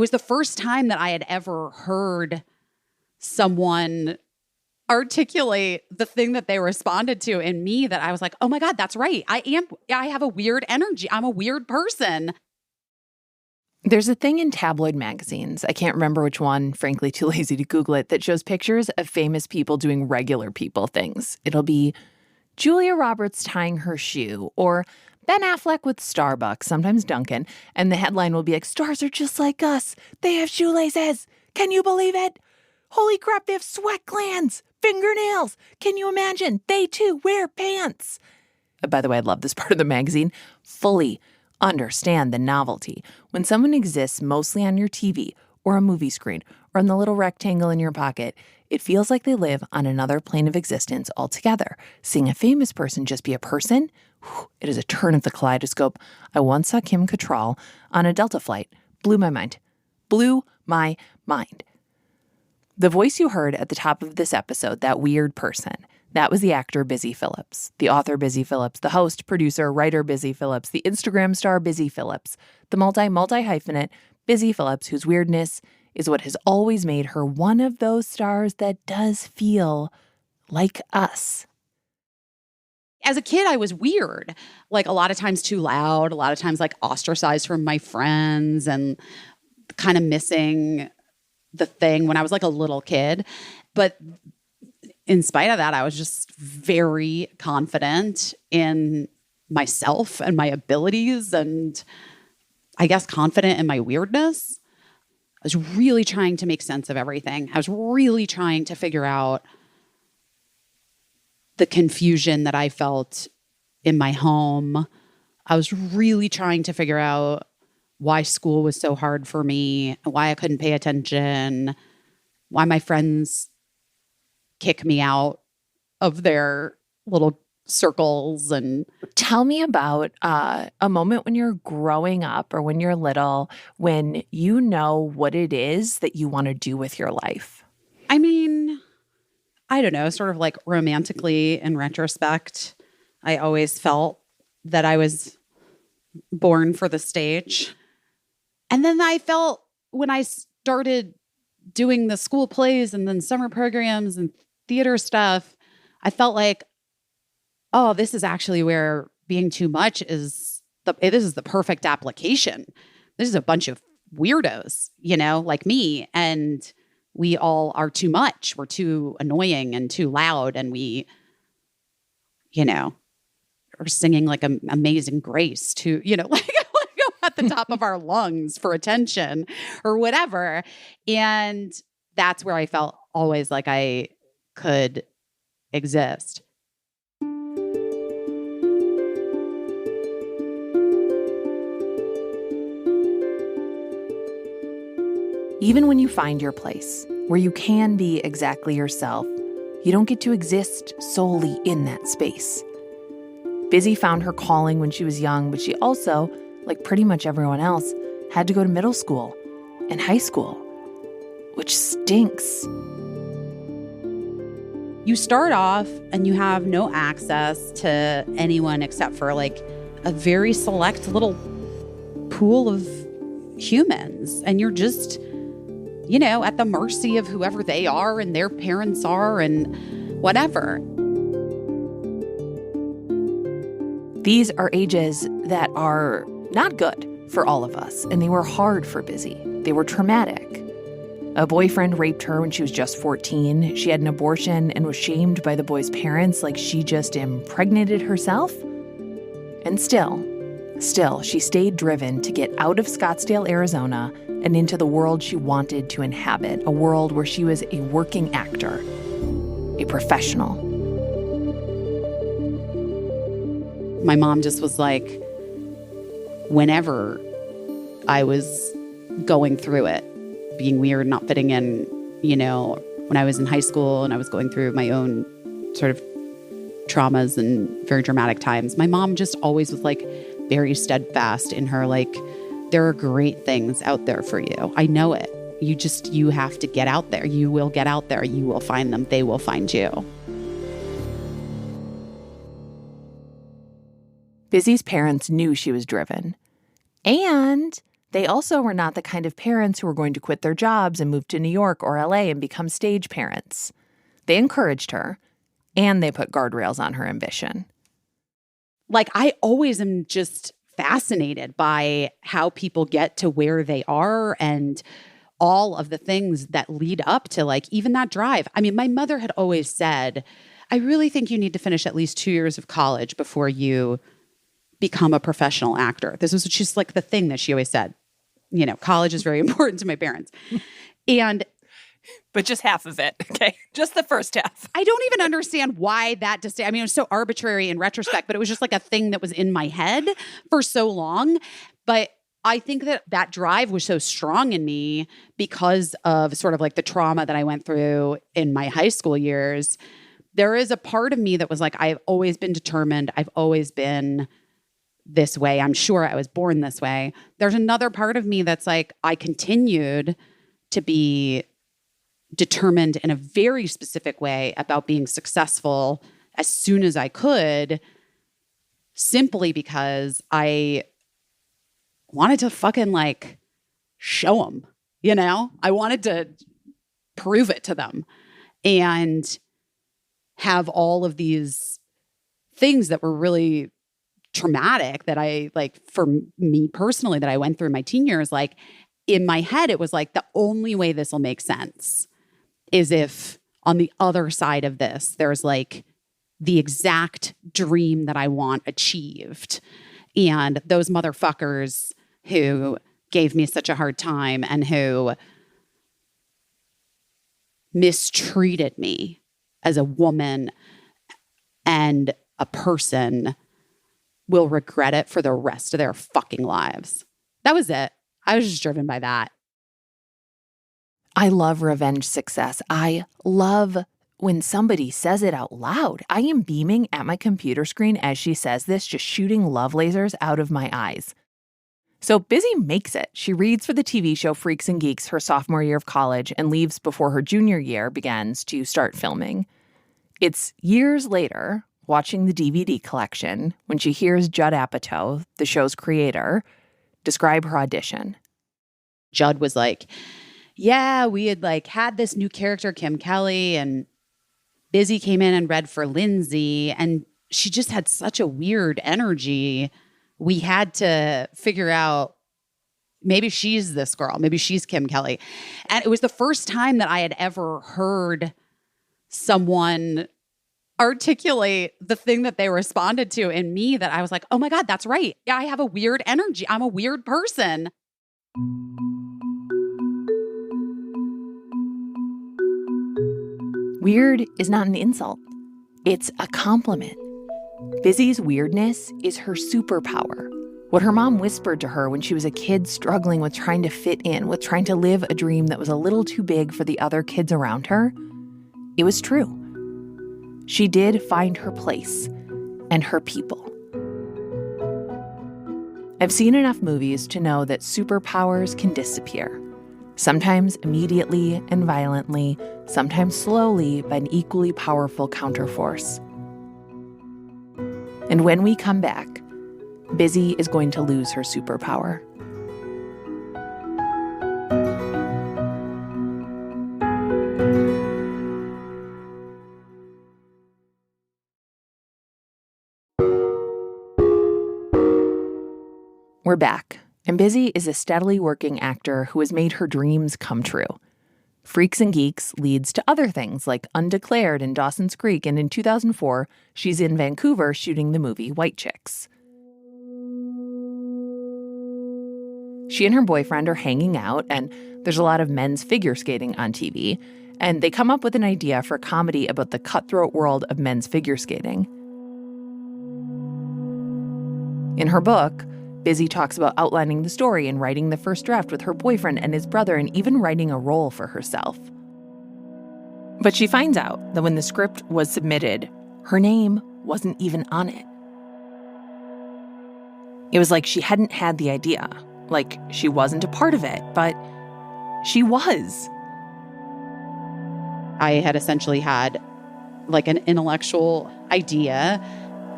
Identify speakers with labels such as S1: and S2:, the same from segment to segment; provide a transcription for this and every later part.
S1: was the first time that I had ever heard someone articulate the thing that they responded to in me that I was like, oh my God, that's right. I have a weird energy. I'm a weird person.
S2: There's a thing in tabloid magazines, I can't remember which one, frankly too lazy to Google it, that shows pictures of famous people doing regular people things. It'll be Julia Roberts tying her shoe, or Ben Affleck with Starbucks, sometimes Dunkin', and the headline will be like, stars are just like us. They have shoelaces. Can you believe it? Holy crap, they have sweat glands, fingernails. Can you imagine? They too wear pants. By the way, I love this part of the magazine. Fully understand the novelty. When someone exists mostly on your TV or a movie screen or in the little rectangle in your pocket, it feels like they live on another plane of existence altogether. Seeing a famous person just be a person, it is a turn of the kaleidoscope. I once saw Kim Cattrall on a Delta flight. Blew my mind. Blew my mind. The voice you heard at the top of this episode, that weird person, that was the actor Busy Philipps, the author Busy Philipps, the host, producer, writer Busy Philipps, the Instagram star Busy Philipps, the multi-hyphenate Busy Philipps, whose weirdness is what has always made her one of those stars that does feel like us.
S1: As a kid, I was weird, like a lot of times too loud, a lot of times like ostracized from my friends and kind of missing the thing when I was like a little kid. But in spite of that, I was just very confident in myself and my abilities, and I guess confident in my weirdness. I was really trying to make sense of everything. I was really trying to figure out the confusion that I felt in my home. I was really trying to figure out why school was so hard for me, why I couldn't pay attention, why my friends kick me out of their little circles. And
S2: tell me about a moment when you're growing up or when you're little, when you know what it is that you want to do with your life.
S1: I mean, I don't know, sort of like romantically in retrospect, I always felt that I was born for the stage. And then I felt when I started doing the school plays and then summer programs and theater stuff, I felt like, oh, this is actually where being too much is this is the perfect application. This is a bunch of weirdos, like me. And we all are too much. We're too annoying and too loud. And we, are singing like an Amazing Grace to, like at the top of our lungs for attention or whatever. And that's where I felt always like I could exist.
S2: Even when you find your place, where you can be exactly yourself, you don't get to exist solely in that space. Busy found her calling when she was young, but she also, like pretty much everyone else, had to go to middle school and high school, which stinks.
S1: You start off and you have no access to anyone except for like a very select little pool of humans. And you're just, at the mercy of whoever they are and their parents are and whatever.
S2: These are ages that are not good for all of us, and they were hard for Busy. They were traumatic. A boyfriend raped her when she was just 14. She had an abortion and was shamed by the boy's parents like she just impregnated herself. And still, she stayed driven to get out of Scottsdale, Arizona, and into the world she wanted to inhabit, a world where she was a working actor, a professional.
S1: My mom just was like, whenever I was going through it, being weird, not fitting in, when I was in high school and I was going through my own sort of traumas and very dramatic times, my mom just always was like very steadfast in her, like, there are great things out there for you. I know it. You have to get out there. You will get out there. You will find them. They will find you.
S2: Busy's parents knew she was driven. And they also were not the kind of parents who were going to quit their jobs and move to New York or LA and become stage parents. They encouraged her, and they put guardrails on her ambition.
S1: Like, I always am just fascinated by how people get to where they are and all of the things that lead up to, like, even that drive. I mean, my mother had always said, I really think you need to finish at least 2 years of college before you become a professional actor. This was just like the thing that she always said. You know, college is very important to my parents.
S2: But just half of it, okay? Just the first half.
S1: I don't even understand why that I mean, it was so arbitrary in retrospect, but it was just like a thing that was in my head for so long. But I think that drive was so strong in me because of sort of like the trauma that I went through in my high school years. There is a part of me that was like, I've always been determined. I've always been this way. I'm sure I was born this way. There's another part of me that's like, I continued to be determined in a very specific way about being successful as soon as I could, simply because I wanted to fucking like show them, you know? I wanted to prove it to them and have all of these things that were really traumatic that I, like, for me personally, that I went through in my teen years. Like, in my head, it was like, the only way this will make sense is if on the other side of this, there's like the exact dream that I want achieved. And those motherfuckers who gave me such a hard time and who mistreated me as a woman and a person will regret it for the rest of their fucking lives. That was it. I was just driven by that.
S2: I love revenge success. I love when somebody says it out loud. I am beaming at my computer screen as she says this, just shooting love lasers out of my eyes. So Busy makes it. She reads for the TV show Freaks and Geeks her sophomore year of college and leaves before her junior year begins to start filming. It's years later, watching the DVD collection, when she hears Judd Apatow, the show's creator, describe her audition.
S1: Judd was like, yeah, we had like had this new character, Kim Kelly, and Busy came in and read for Lindsay, and she just had such a weird energy. We had to figure out, maybe she's this girl, maybe she's Kim Kelly. And it was the first time that I had ever heard someone articulate the thing that they responded to in me, that I was like, oh my God, that's right. Yeah, I have a weird energy. I'm a weird person.
S2: Weird is not an insult. It's a compliment. Busy's weirdness is her superpower. What her mom whispered to her when she was a kid struggling with trying to fit in, with trying to live a dream that was a little too big for the other kids around her, it was true. She did find her place and her people. I've seen enough movies to know that superpowers can disappear. Sometimes immediately and violently, sometimes slowly by an equally powerful counterforce. And when we come back, Busy is going to lose her superpower. We're back, and Busy is a steadily working actor who has made her dreams come true. Freaks and Geeks leads to other things like Undeclared and Dawson's Creek, and in 2004, she's in Vancouver shooting the movie White Chicks. She and her boyfriend are hanging out, and there's a lot of men's figure skating on TV, and they come up with an idea for a comedy about the cutthroat world of men's figure skating. In her book, Busy talks about outlining the story and writing the first draft with her boyfriend and his brother, and even writing a role for herself. But she finds out that when the script was submitted, her name wasn't even on it. It was like she hadn't had the idea, like she wasn't a part of it, but she was.
S1: I had essentially had like an intellectual idea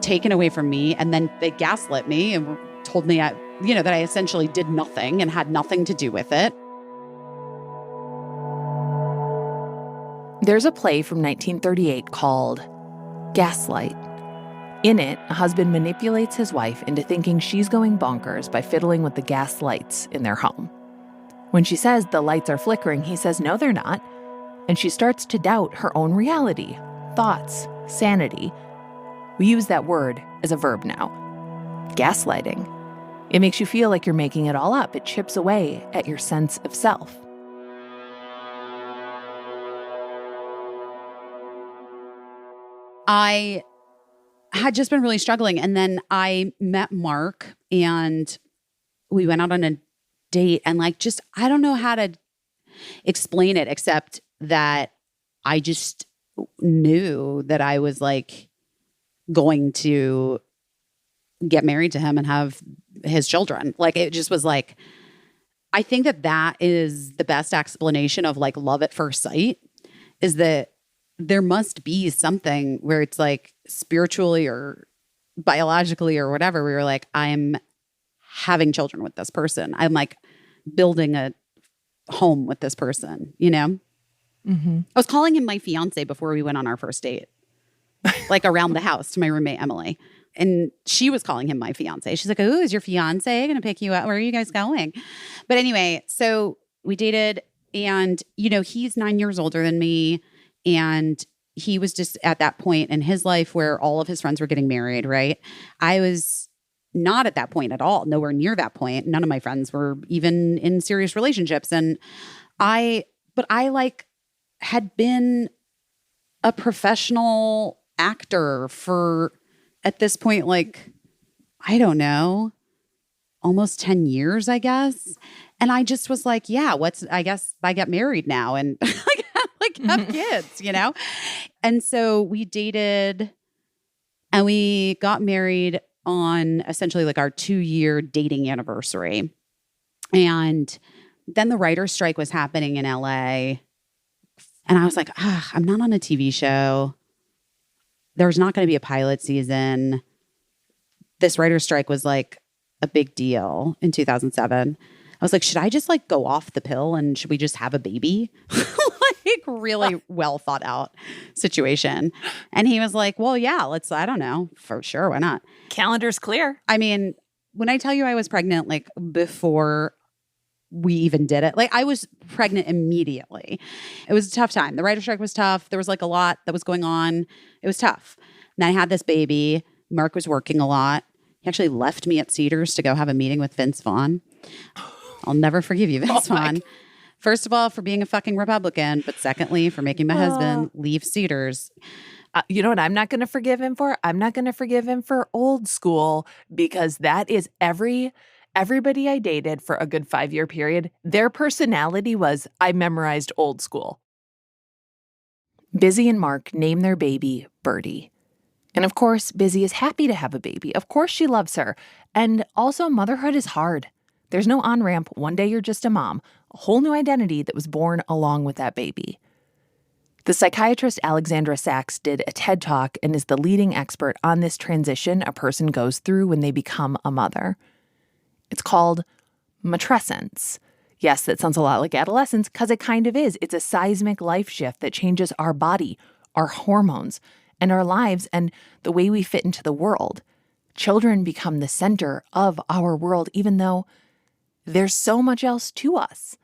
S1: taken away from me, and then they gaslit me and told me, that I essentially did nothing and had nothing to do with it.
S2: There's a play from 1938 called Gaslight. In it, a husband manipulates his wife into thinking she's going bonkers by fiddling with the gas lights in their home. When she says the lights are flickering, he says no, they're not. And she starts to doubt her own reality, thoughts, sanity. We use that word as a verb now. Gaslighting. It makes you feel like you're making it all up. It chips away at your sense of self.
S1: I had just been really struggling. And then I met Mark and we went out on a date and I don't know how to explain it except that I just knew that I was going to get married to him and have his children. It just was I think that is the best explanation of love at first sight, is that there must be something where it's spiritually or biologically or whatever, where you're I'm having children with this person. I'm building a home with this person,
S2: Mm-hmm.
S1: I was calling him my fiance before we went on our first date, around the house to my roommate, Emily. And she was calling him my fiance. She's like, "Oh, is your fiance going to pick you up? Where are you guys going?" But anyway, so we dated and, he's 9 years older than me. And he was just at that point in his life where all of his friends were getting married, right? I was not at that point at all, nowhere near that point. None of my friends were even in serious relationships. And I had been a professional actor for, at this point, I don't know, almost 10 years, I guess. And I just was I guess I get married now and have kids, And so we dated and we got married on essentially our 2-year dating anniversary. And then the writer's strike was happening in LA. And I was I'm not on a TV show. There's not going to be a pilot season. This writer's strike was a big deal in 2007. I was should I just go off the pill and should we just have a baby? Really well thought out situation. And he was well, yeah, I don't know, for sure. Why not?
S2: Calendar's clear.
S1: I mean, when I tell you I was pregnant, before we even did it, I was pregnant immediately. It was a tough time. The writer's strike was tough. There was a lot that was going on. It was tough. And I had this baby. Mark was working a lot. He actually left me at Cedars to go have a meeting with Vince Vaughn. I'll never forgive you, Vince Vaughn. First of all, for being a fucking Republican, but secondly, for making my husband leave Cedars.
S2: You know what I'm not going to forgive him for? I'm not going to forgive him for old school, because that is everybody I dated for a good 5-year period. Their personality was, I memorized old school. Busy and Mark name their baby Birdie. And of course, Busy is happy to have a baby. Of course, she loves her. And also, motherhood is hard. There's no on-ramp. One day you're just a mom. A whole new identity that was born along with that baby. The psychiatrist Alexandra Sachs did a TED Talk and is the leading expert on this transition a person goes through when they become a mother. It's called matrescence. Yes, that sounds a lot like adolescence, because it kind of is. It's a seismic life shift that changes our body, our hormones, and our lives and the way we fit into the world. Children become the center of our world, even though there's so much else to us.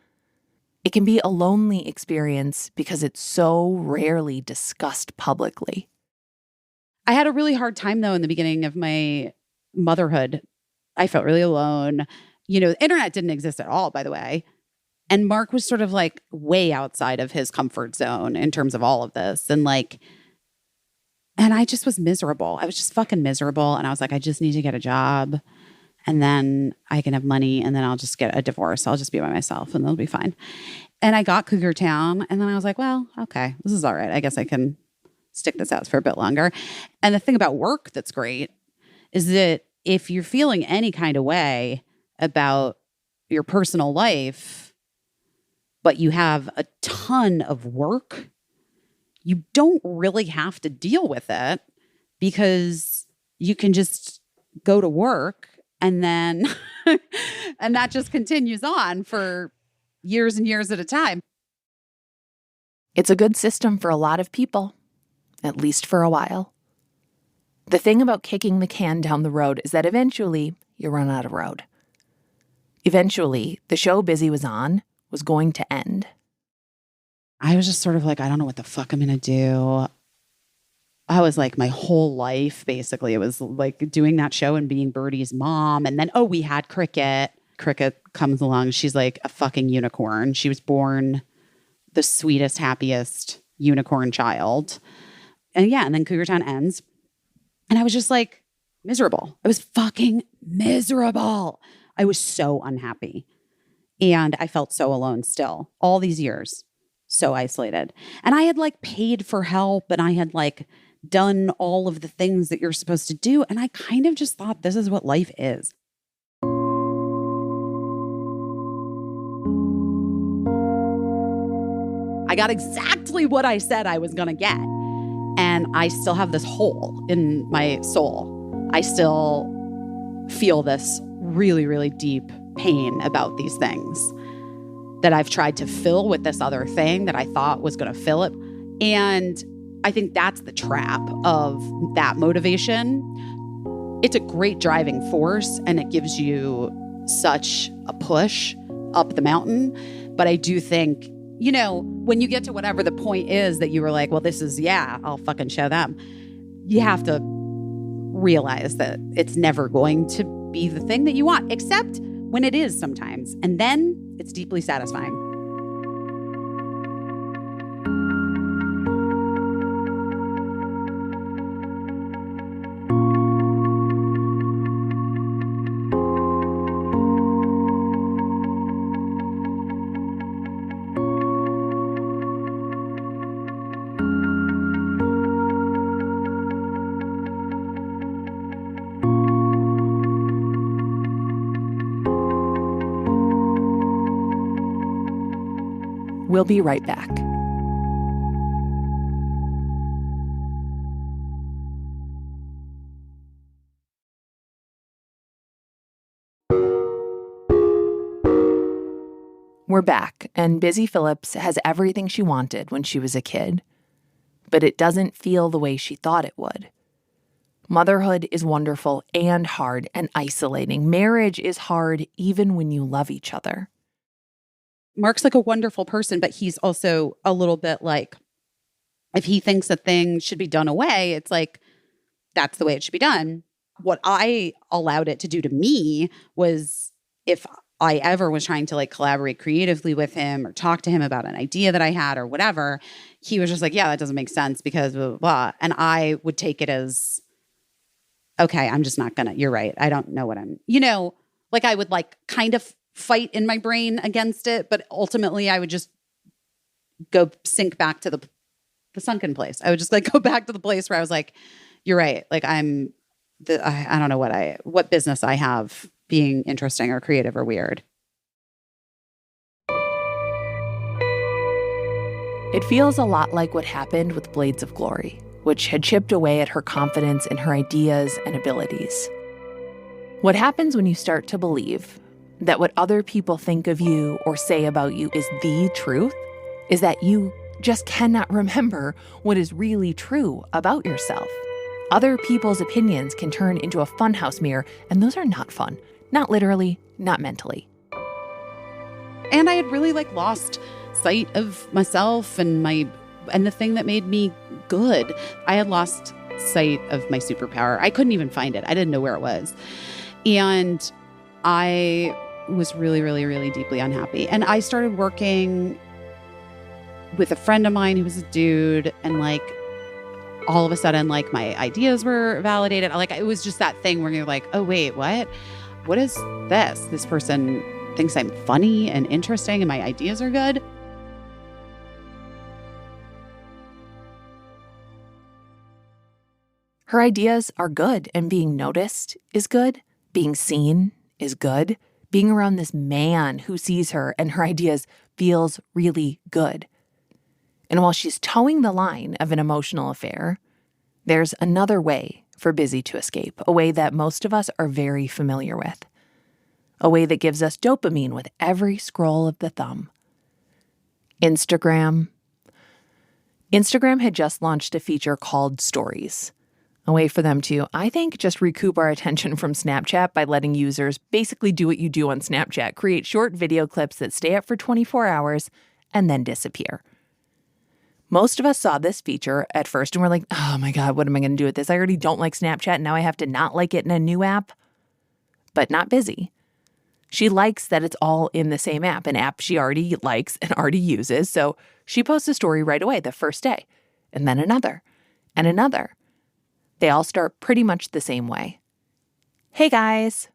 S2: It can be a lonely experience because it's so rarely discussed publicly.
S1: I had a really hard time, though, in the beginning of my motherhood. I felt really alone. The internet didn't exist at all, by the way. And Mark was sort of way outside of his comfort zone in terms of all of this. And I just was miserable. I was just fucking miserable. And I was I just need to get a job. And then I can have money, and then I'll just get a divorce. I'll just be by myself, and it'll be fine. And I got Cougar Town, and then I was well, okay, this is all right. I guess I can stick this out for a bit longer. And the thing about work that's great is that if you're feeling any kind of way about your personal life, but you have a ton of work, you don't really have to deal with it because you can just go to work And then, and that just continues on for years and years at a time.
S2: It's a good system for a lot of people, at least for a while. The thing about kicking the can down the road is that eventually you run out of road. Eventually, the show Busy was on was going to end.
S1: I was just sort of like, I don't know what the fuck I'm going to do. I was like, my whole life, basically, it was like doing that show and being Birdie's mom. And then, we had Cricket. Cricket comes along. She's like a fucking unicorn. She was born the sweetest, happiest unicorn child. And and then Cougar Town ends. And I was just like miserable. I was fucking miserable. I was so unhappy. And I felt so alone still all these years, so isolated. And I had like paid for help and I had like done all of the things that you're supposed to do. And I kind of just thought this is what life is. I got exactly what I said I was going to get. And I still have this hole in my soul. I still feel this really, really deep pain about these things that I've tried to fill with this other thing that I thought was going to fill it. And I think that's the trap of that motivation. It's a great driving force and it gives you such a push up the mountain. But I do think, when you get to whatever the point is that you were like, well, this is, I'll fucking show them. You have to realize that it's never going to be the thing that you want, except when it is sometimes. And then it's deeply satisfying.
S2: We'll be right back. We're back, and Busy Phillips has everything she wanted when she was a kid. But it doesn't feel the way she thought it would. Motherhood is wonderful and hard and isolating. Marriage is hard even when you love each other.
S1: Mark's like a wonderful person, but he's also a little bit like, if he thinks a thing should be done away, it's like, that's the way it should be done. What I allowed it to do to me was, if I ever was trying to like collaborate creatively with him or talk to him about an idea that I had or whatever, he was just like, that doesn't make sense because blah, blah, blah. And I would take it as, okay, I'm just not gonna, you're right. I don't know what I'm, like I would like kind of fight in my brain against it, but ultimately I would just go sink back to the sunken place. I would just like go back to the place where I was like, you're right. Like I don't know what business I have being interesting or creative or weird.
S2: It feels a lot like what happened with Blades of Glory, which had chipped away at her confidence in her ideas and abilities. What happens when you start to believe that what other people think of you or say about you is the truth is that you just cannot remember what is really true about yourself. Other people's opinions can turn into a funhouse mirror, and those are not fun. Not literally, not mentally.
S1: And I had really like lost sight of myself and the thing that made me good. I had lost sight of my superpower. I couldn't even find it. I didn't know where it was. And I was really, really, really deeply unhappy. And I started working with a friend of mine who was a dude, and like all of a sudden, like my ideas were validated. Like it was just that thing where you're like, oh wait, what? What is this? This person thinks I'm funny and interesting and my ideas are good.
S2: Her ideas are good, and being noticed is good. Being seen is good. Being around this man who sees her and her ideas feels really good. And while she's towing the line of an emotional affair, there's another way for Busy to escape, a way that most of us are very familiar with, a way that gives us dopamine with every scroll of the thumb. Instagram. Instagram had just launched a feature called Stories, a way for them to, I think, just recoup our attention from Snapchat by letting users basically do what you do on Snapchat, create short video clips that stay up for 24 hours and then disappear. Most of us saw this feature at first and were like, oh my God, what am I going to do with this? I already don't like Snapchat. Now I have to not like it in a new app. But not Busy. She likes that it's all in the same app, an app she already likes and already uses. So she posts a story right away the first day, and then another, and another. They all start pretty much the same way. Hey guys.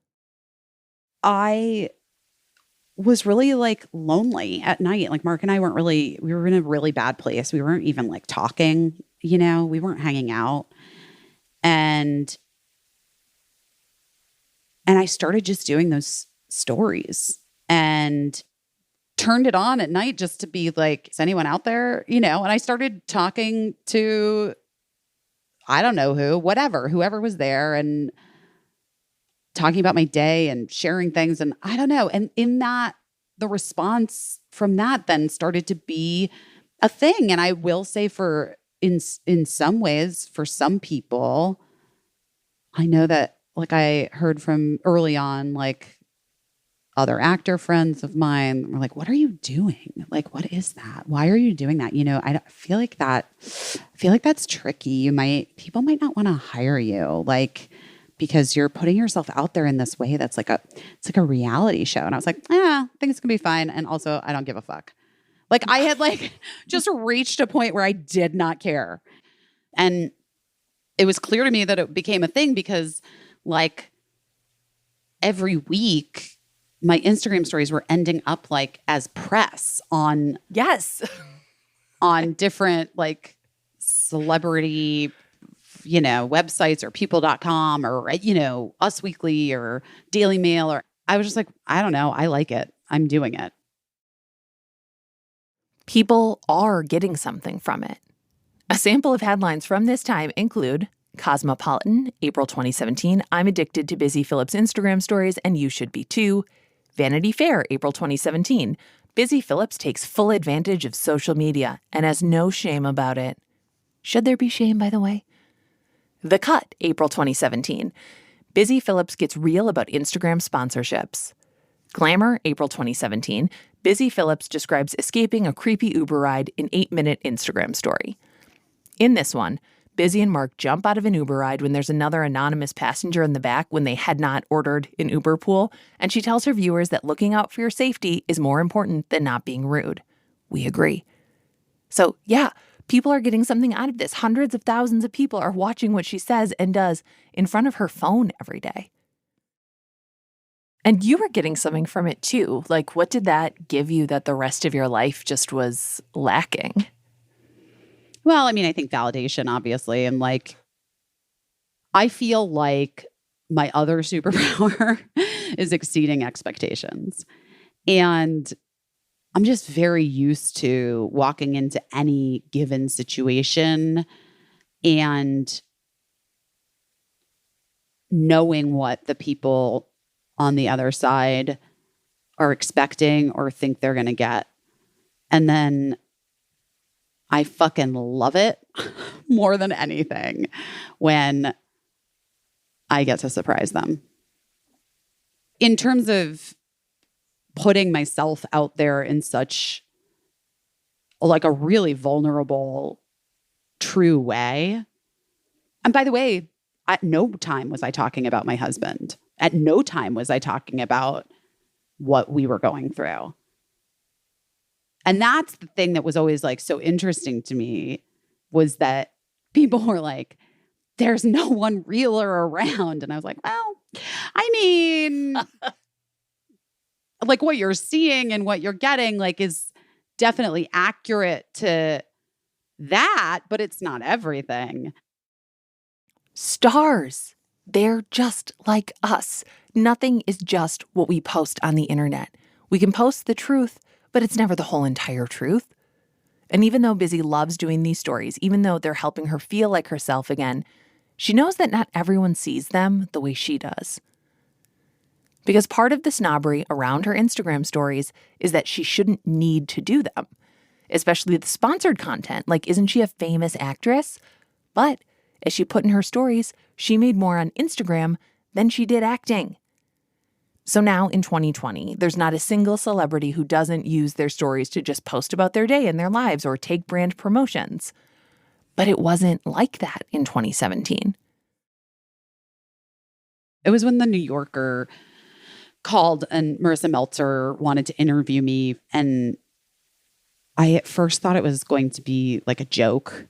S1: I was really lonely at night. Mark and I we were in a really bad place. We weren't even talking, we weren't hanging out. And I started just doing those stories and turned it on at night just to be like, is anyone out there? And I started talking to, I don't know whoever was there, and talking about my day and sharing things. And I don't know. And in that, the response from that then started to be a thing. And I will say in some ways, for some people, I know that I heard from early on, other actor friends of mine were like, what are you doing? What is that? Why are you doing that? I feel like that's tricky. People might not want to hire you. Because you're putting yourself out there in this way that's it's like a reality show. And I was like, I think it's gonna be fine. And also I don't give a fuck. I had just reached a point where I did not care. And it was clear to me that it became a thing because every week my Instagram stories were ending up as press on on different celebrity websites or people.com or, Us Weekly or Daily Mail. Or I was just I don't know. I like it. I'm doing it.
S2: People are getting something from it. A sample of headlines from this time include Cosmopolitan, April 2017, I'm addicted to Busy Philipp's Instagram stories and you should be too. Vanity Fair, April 2017, Busy Phillips takes full advantage of social media and has no shame about it. Should there be shame, by the way? The Cut, April 2017. Busy Phillips gets real about Instagram sponsorships. Glamour, April 2017. Busy Phillips describes escaping a creepy Uber ride in 8-minute Instagram story. In this one, Busy and Mark jump out of an Uber ride when there's another anonymous passenger in the back when they had not ordered an Uber pool, and she tells her viewers that looking out for your safety is more important than not being rude. We agree. So, yeah. People are getting something out of this. Hundreds of thousands of people are watching what she says and does in front of her phone every day. And you were getting something from it too. What did that give you that the rest of your life just was lacking?
S1: Well, I think validation, obviously. And I feel like my other superpower is exceeding expectations. And I'm just very used to walking into any given situation and knowing what the people on the other side are expecting or think they're going to get. And then I fucking love it more than anything when I get to surprise them. In terms of putting myself out there in such a really vulnerable, true way. And by the way, at no time was I talking about my husband. At no time was I talking about what we were going through. And that's the thing that was always so interesting to me, was that people were like, there's no one realer around. And I was like, well, what you're seeing and what you're getting is definitely accurate to that, but it's not everything.
S2: Stars. They're just like us. Nothing is just what we post on the internet. We can post the truth, but it's never the whole entire truth. And even though Busy loves doing these stories, even though they're helping her feel like herself again, She knows that not everyone sees them the way she does. Because part of the snobbery around her Instagram stories is that she shouldn't need to do them, especially the sponsored content, like isn't she a famous actress? But as she put in her stories, she made more on Instagram than she did acting. So now in 2020, there's not a single celebrity who doesn't use their stories to just post about their day and their lives or take brand promotions. But it wasn't like that in 2017.
S1: It was when the New Yorker called and Marissa Meltzer wanted to interview me. And I at first thought it was going to be like a joke.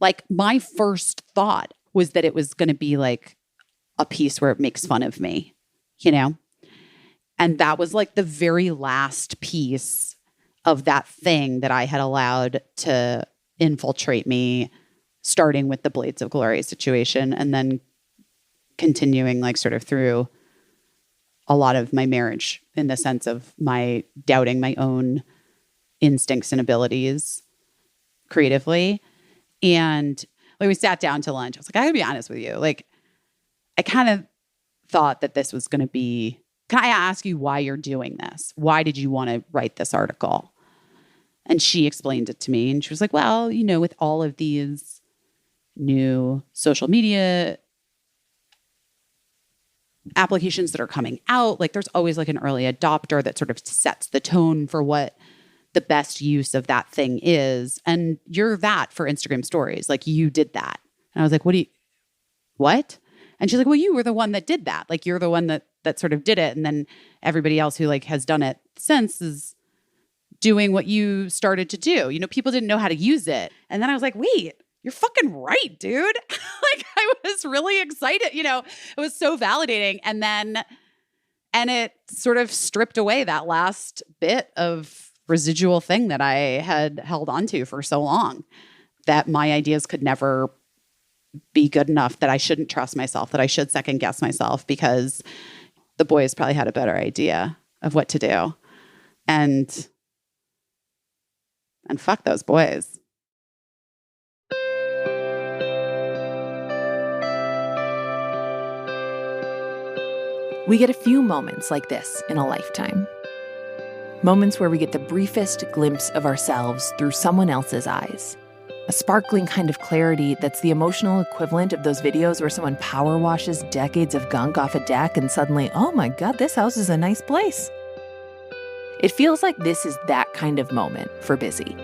S1: Like my first thought was that it was going to be like a piece where it makes fun of me, you know? And that was like the very last piece of that thing that I had allowed to infiltrate me, starting with the Blades of Glory situation and then continuing like sort of through a lot of my marriage in the sense of my doubting my own instincts and abilities creatively. And like we sat down to lunch. I was like, I gotta be honest with you. Like, I kind of thought that this was going to be, can I ask you why you're doing this? Why did you want to write this article? And she explained it to me. And she was like, well, you know, with all of these new social media applications that are coming out, like there's always like an early adopter that sort of sets the tone for what the best use of that thing is. And you're that for Instagram stories. Like you did that. And I was like, what? And she's like, well, you were the one that did that. Like you're the one that sort of did it. And then everybody else who like has done it since is doing what you started to do. You know, people didn't know how to use it. And then I was like, wait, you're fucking right, dude. Like I was really excited. You know, it was so validating. And it sort of stripped away that last bit of residual thing that I had held onto for so long, that my ideas could never be good enough, that I shouldn't trust myself, that I should second guess myself because the boys probably had a better idea of what to do. And fuck those boys.
S2: We get a few moments like this in a lifetime. Moments where we get the briefest glimpse of ourselves through someone else's eyes. A sparkling kind of clarity that's the emotional equivalent of those videos where someone power washes decades of gunk off a deck and suddenly, oh my God, this house is a nice place. It feels like this is that kind of moment for Busy.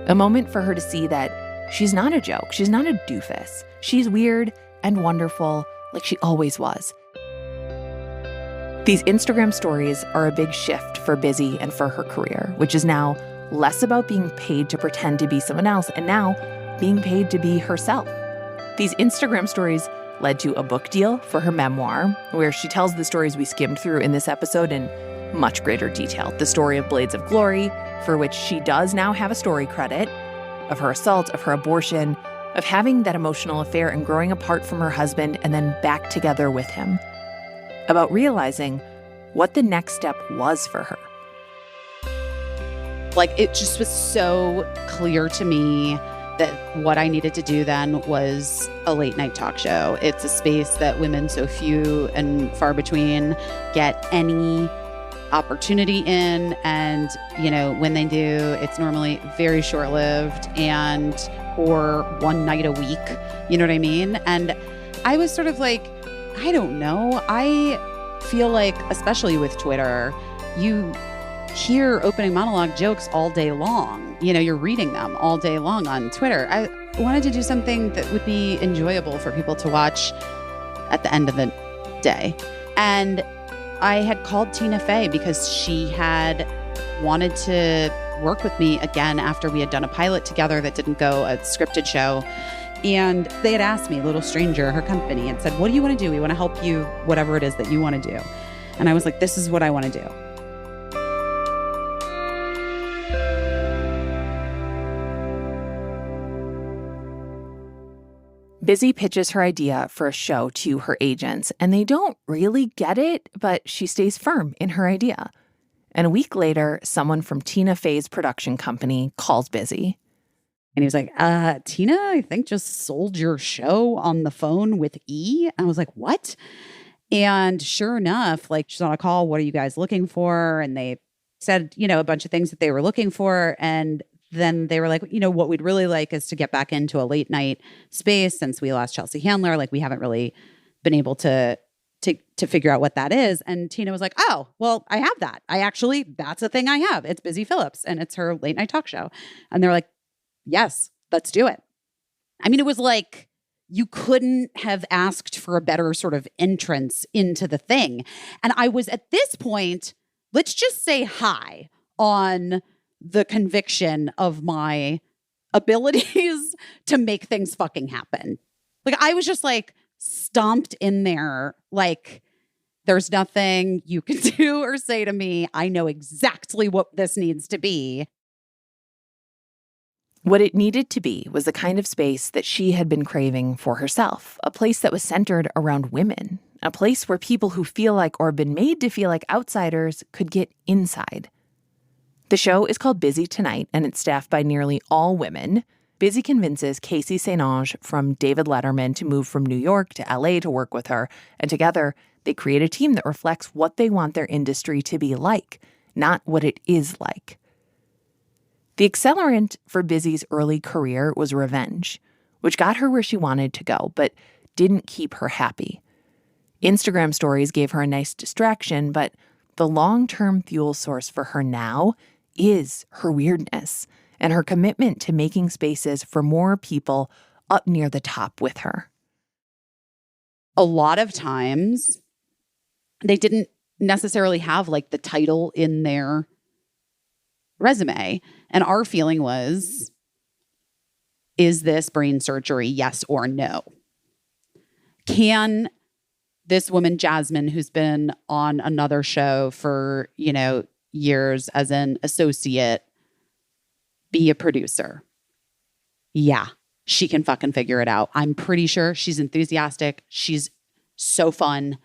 S2: A moment for her to see that she's not a joke. She's not a doofus. She's weird and wonderful like she always was. These Instagram stories are a big shift for Busy and for her career, which is now less about being paid to pretend to be someone else and now being paid to be herself. These Instagram stories led to a book deal for her memoir, where she tells the stories we skimmed through in this episode in much greater detail. The story of Blades of Glory, for which she does now have a story credit, of her assault, of her abortion, of having that emotional affair and growing apart from her husband and then back together with him. About realizing what the next step was for her.
S1: Like it just was so clear to me that what I needed to do then was a late night talk show. It's a space that women so few and far between get any opportunity in. And, you know, when they do, it's normally very short-lived and or one night a week. You know what I mean? And I was sort of like, I don't know. I feel like, especially with Twitter, you hear opening monologue jokes all day long. You know, you're reading them all day long on Twitter. I wanted to do something that would be enjoyable for people to watch at the end of the day. And I had called Tina Fey because she had wanted to work with me again after we had done a pilot together that didn't go, a scripted show. And they had asked me, Little Stranger, her company, and said, what do you want to do? We want to help you, whatever it is that you want to do. And I was like, this is what I want to do.
S2: Busy pitches her idea for a show to her agents, and they don't really get it, but she stays firm in her idea. And a week later, someone from Tina Fey's production company calls Busy.
S1: And he was like, Tina, I think just sold your show on the phone with E. I was like, what? And sure enough, like she's on a call. What are you guys looking for? And they said, a bunch of things that they were looking for. And then they were like, what we'd really like is to get back into a late night space since we lost Chelsea Handler. Like we haven't really been able to figure out what that is. And Tina was like, oh, well, I have that. That's a thing I have. It's Busy Phillips and it's her late night talk show. And they're like, yes, let's do it. I mean, it was like you couldn't have asked for a better sort of entrance into the thing. And I was at this point, let's just say high on the conviction of my abilities to make things fucking happen. Like I was just like stomped in there. Like there's nothing you can do or say to me. I know exactly what this needs to be.
S2: What it needed to be was the kind of space that she had been craving for herself, a place that was centered around women, a place where people who feel like or have been made to feel like outsiders could get inside. The show is called Busy Tonight, and it's staffed by nearly all women. Busy convinces Casey St. Ange from David Letterman to move from New York to LA to work with her, and together they create a team that reflects what they want their industry to be like, not what it is like. The accelerant for Busy's early career was revenge, which got her where she wanted to go, but didn't keep her happy. Instagram stories gave her a nice distraction, but the long-term fuel source for her now is her weirdness and her commitment to making spaces for more people up near the top with her.
S1: A lot of times, they didn't necessarily have like the title in their resume. And our feeling was, is this brain surgery, yes or no? Can this woman, Jasmine, who's been on another show for, years as an associate, be a producer? Yeah, she can fucking figure it out. I'm pretty sure she's enthusiastic. She's so fun.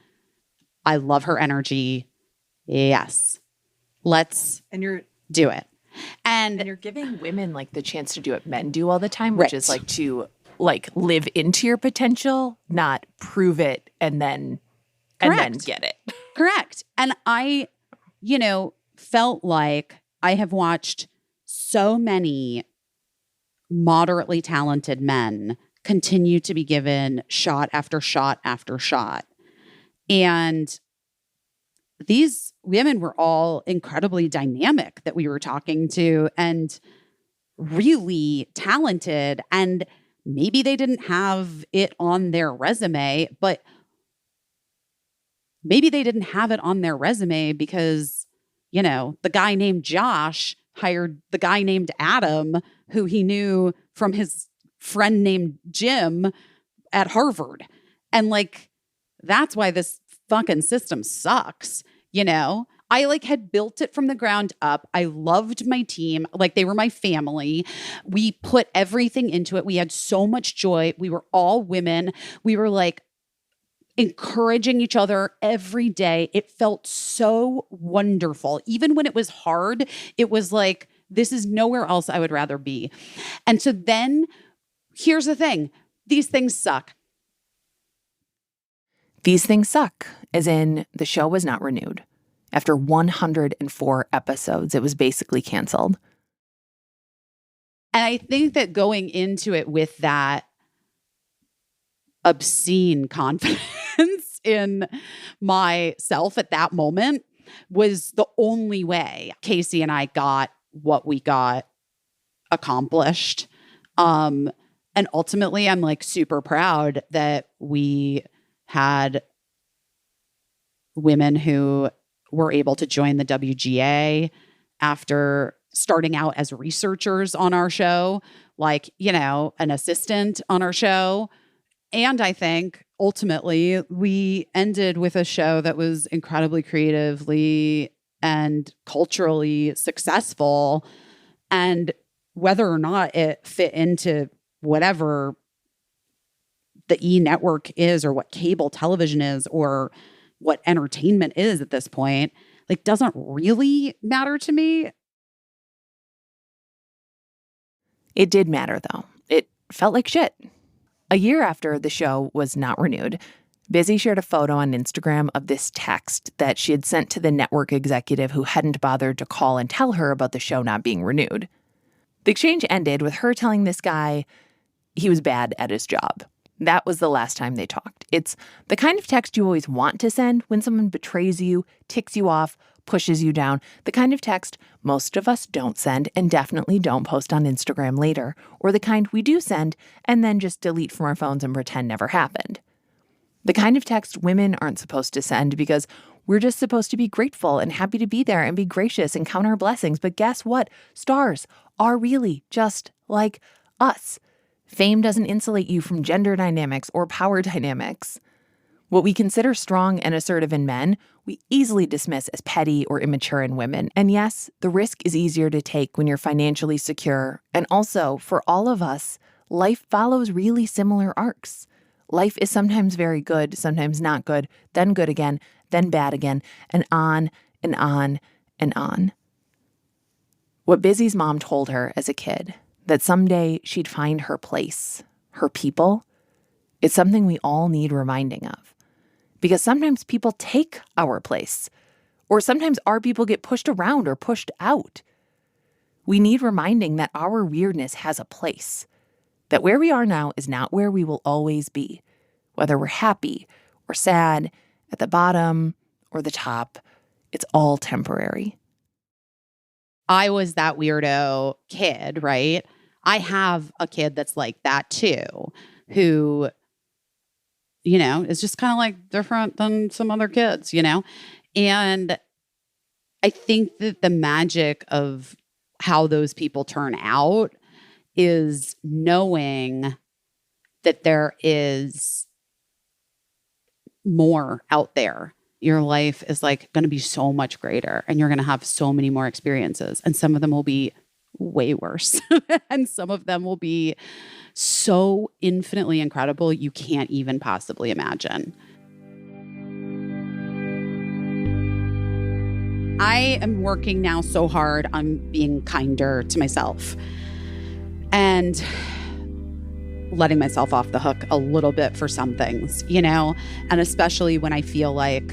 S1: I love her energy. Yes. Let's do it.
S2: And you're giving women like the chance to do what men do all the time, which is like to live into your potential, not prove it and then get it.
S1: Correct. And I, felt like I have watched so many moderately talented men continue to be given shot after shot after shot. And these women were all incredibly dynamic that we were talking to and really talented. And maybe they didn't have it on their resume, but maybe they didn't have it on their resume because, the guy named Josh hired the guy named Adam, who he knew from his friend named Jim at Harvard. And that's why this fucking system sucks. I had built it from the ground up. I loved my team. They were my family. We put everything into it. We had so much joy. We were all women. We were encouraging each other every day. It felt so wonderful. Even when it was hard, it was this is nowhere else I would rather be. And so then here's the thing. These things suck.
S2: These things suck, as in the show was not renewed. After 104 episodes, it was basically canceled.
S1: And I think that going into it with that obscene confidence in myself at that moment was the only way Casey and I got what we got accomplished. And ultimately, I'm super proud that we had women who were able to join the WGA after starting out as researchers on our show, an assistant on our show. And I think ultimately we ended with a show that was incredibly creatively and culturally successful. And whether or not it fit into whatever the E network is or what cable television is or what entertainment is at this point, doesn't really matter to me.
S2: It did matter, though. It felt like shit. A year after the show was not renewed, Busy shared a photo on Instagram of this text that she had sent to the network executive who hadn't bothered to call and tell her about the show not being renewed. The exchange ended with her telling this guy he was bad at his job. That was the last time they talked. It's the kind of text you always want to send when someone betrays you, ticks you off, pushes you down. The kind of text most of us don't send and definitely don't post on Instagram later, or the kind we do send and then just delete from our phones and pretend never happened. The kind of text women aren't supposed to send because we're just supposed to be grateful and happy to be there and be gracious and count our blessings. But guess what? Stars are really just like us. Fame doesn't insulate you from gender dynamics or power dynamics. What we consider strong and assertive in men, we easily dismiss as petty or immature in women. And yes, the risk is easier to take when you're financially secure. And also, for all of us, life follows really similar arcs. Life is sometimes very good, sometimes not good, then good again, then bad again, and on and on and on. What Busy's mom told her as a kid, that someday she'd find her place, her people, it's something we all need reminding of. Because sometimes people take our place, or sometimes our people get pushed around or pushed out. We need reminding that our weirdness has a place, that where we are now is not where we will always be, whether we're happy or sad, at the bottom or the top, it's all temporary.
S1: I was that weirdo kid, right? I have a kid that's like that too, who, is just kind of like different than some other kids, And I think that the magic of how those people turn out is knowing that there is more out there. Your life is like going to be so much greater and you're going to have so many more experiences. And some of them will be way worse. And some of them will be so infinitely incredible you can't even possibly imagine. I am working now so hard on being kinder to myself and letting myself off the hook a little bit for some things, and especially when I feel like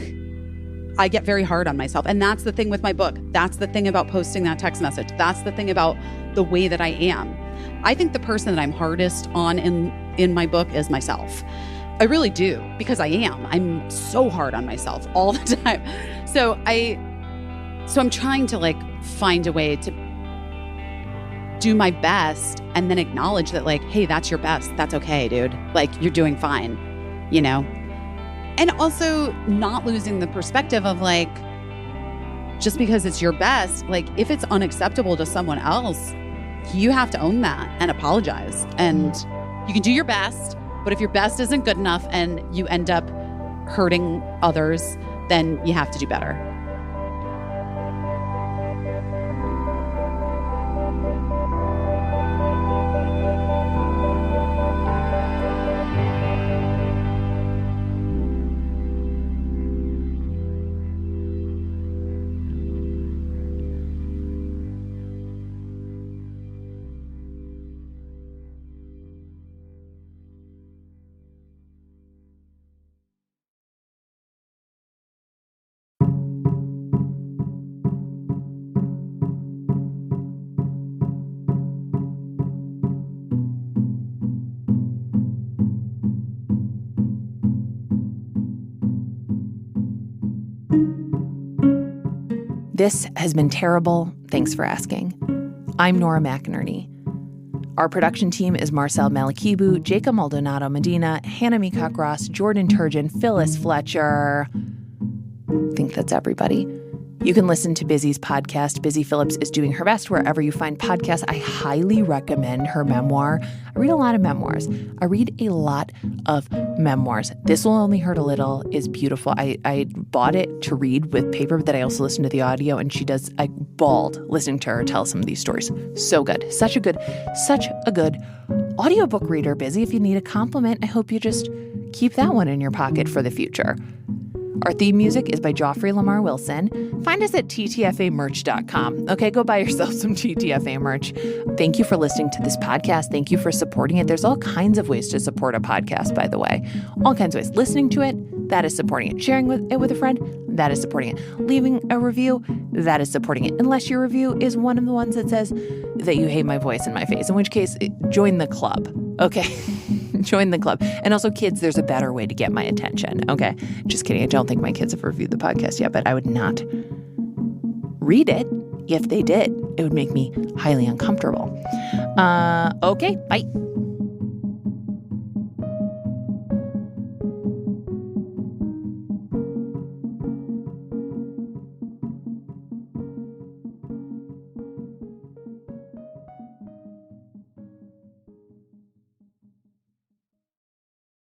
S1: I get very hard on myself. And that's the thing with my book. That's the thing about posting that text message. That's the thing about the way that I am. I think the person that I'm hardest on in my book is myself. I really do, because I am. I'm so hard on myself all the time. So I'm trying to find a way to do my best and then acknowledge that hey, that's your best. That's okay, dude. You're doing fine, And also not losing the perspective of just because it's your best, if it's unacceptable to someone else, you have to own that and apologize. And you can do your best, but if your best isn't good enough and you end up hurting others, then you have to do better.
S2: This has been terrible. Thanks for asking. I'm Nora McInerney. Our production team is Marcel Malakibu, Jacob Maldonado Medina, Hannah Meacock Ross, Jordan Turgeon, Phyllis Fletcher. I think that's everybody. You can listen to Busy's podcast. Busy Phillips is doing her best wherever you find podcasts. I highly recommend her memoir. I read a lot of memoirs. This Will Only Hurt a Little is beautiful. I bought it to read with paper, but I also listened to the audio, and I bawled listening to her tell some of these stories. So good. Such a good audiobook reader, Busy. If you need a compliment, I hope you just keep that one in your pocket for the future. Our theme music is by Joffrey Lamar Wilson. Find us at ttfamerch.com. Okay, go buy yourself some TTFA merch. Thank you for listening to this podcast. Thank you for supporting it. There's all kinds of ways to support a podcast, by the way. All kinds of ways. Listening to it, that is supporting it. Sharing it with a friend, that is supporting it. Leaving a review, that is supporting it. Unless your review is one of the ones that says that you hate my voice and my face, in which case, join the club. Okay? Join the club. And also, kids, there's a better way to get my attention. Okay? Just kidding. I don't think my kids have reviewed the podcast yet, but I would not read it if they did. It would make me highly uncomfortable. Okay, bye.